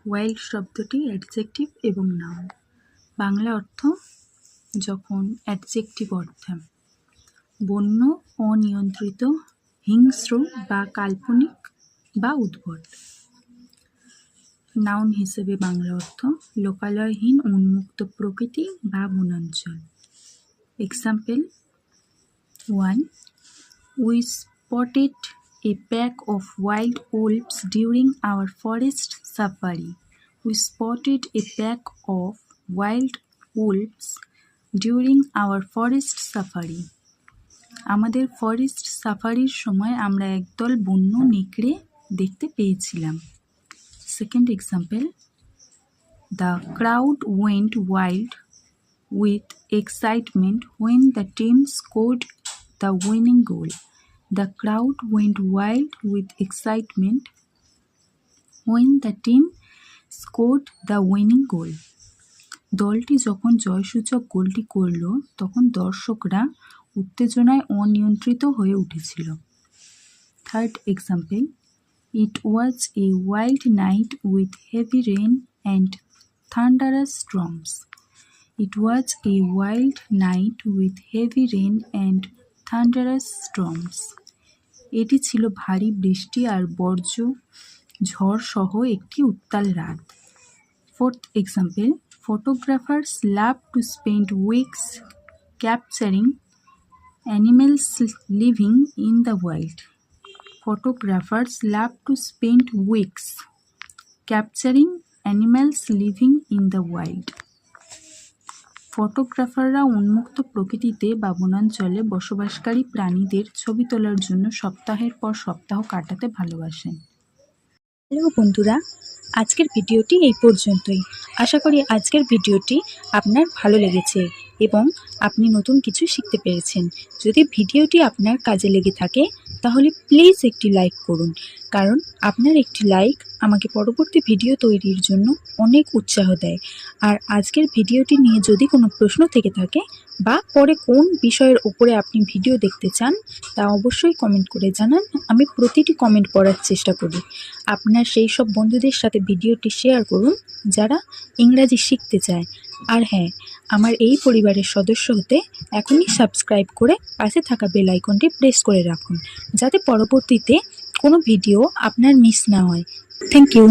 Wild শব্দটি adjective এবং noun. Bangla অর্থ যখন অ্যাডজেক্টিভ অর্থে বন্য, অনিয়ন্ত্রিত, হিংস্র বা কাল্পনিক বা উদ্ভট। নাউন হিসেবে বাংলা অর্থ লোকালয়হীন উন্মুক্ত প্রকৃতি বা বনাঞ্চল। Example 1. We spotted a pack of wild wolves during our forest safari. We spotted a pack of wild wolves during our forest safari. আমাদের ফরেস্ট সাফারির সময় আমরা একদল বন্য নেকড়ে দেখতে পেয়েছিলাম। Second example, The crowd went wild with excitement when the team scored the winning goal. The crowd went wild with excitement when the team scored the winning goal. দলটি যখন জয়সূচক গোলটি করল তখন দর্শকরা উত্তেজনায় অনিয়ন্ত্রিত হয়ে উঠেছিল। Third example, It was a wild night with heavy rain and thunderous storms. It was a wild night with heavy rain and thunderous storms. এটি ছিল ভারী বৃষ্টি আর বর্জ্য ঝড় সহ একটি উত্তাল রাত। Fourth example, Photographers love to spend weeks capturing animals living in the wild. Photographers love to spend weeks capturing animals living in the wild. ফটোগ্রাফাররা উন্মুক্ত প্রকৃতিতে বা বনাঞ্চলে বসবাসকারী প্রাণীদের ছবি তোলার জন্য সপ্তাহের পর সপ্তাহ কাটাতে ভালোবাসেন। হ্যালো বন্ধুরা, আজকের ভিডিওটি এই পর্যন্তই। আশা করি আজকের ভিডিওটি আপনার ভালো লেগেছে এবং আপনি নতুন কিছু শিখতে পেরেছেন। যদি ভিডিওটি আপনার কাজে লেগে থাকে তাহলে প্লিজ একটি লাইক করুন, কারণ আপনার একটি লাইক আমাকে পরবর্তী ভিডিও তৈরির জন্য অনেক উৎসাহ দেয়। আর আজকের ভিডিওটি নিয়ে যদি কোনো প্রশ্ন থেকে থাকে বা পরে কোন বিষয়ের উপরে আপনি ভিডিও দেখতে চান তা অবশ্যই কমেন্ট করে জানান। আমি প্রতিটি কমেন্ট পড়ার চেষ্টা করি। আপনার সেই সব বন্ধুদের সাথে ভিডিওটি শেয়ার করুন যারা ইংরাজি শিখতে চায়। আর হ্যাঁ, আমার এই পরিবারের সদস্য হতে এখনই সাবস্ক্রাইব করে পাশে থাকা বেল আইকনটি প্রেস করে রাখুন, যাতে পরবর্তীতে কোনো ভিডিও আপনার মিস না হয়। Thank you.